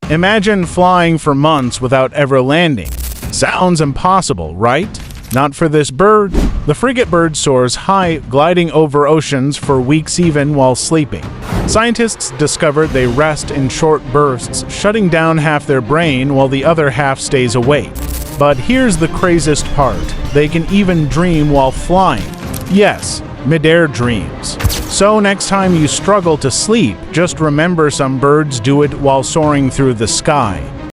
Imagine flying for months without ever landing. Sounds impossible, right? Not for this bird. The frigate bird soars high, gliding over oceans for weeks even while sleeping. Scientists discovered they rest in short bursts, shutting down half their brain while the other half stays awake. But here's the craziest part. They can even dream while flying. Yes, mid-air dreams. So next time you struggle to sleep, just remember some birds do it while soaring through the sky.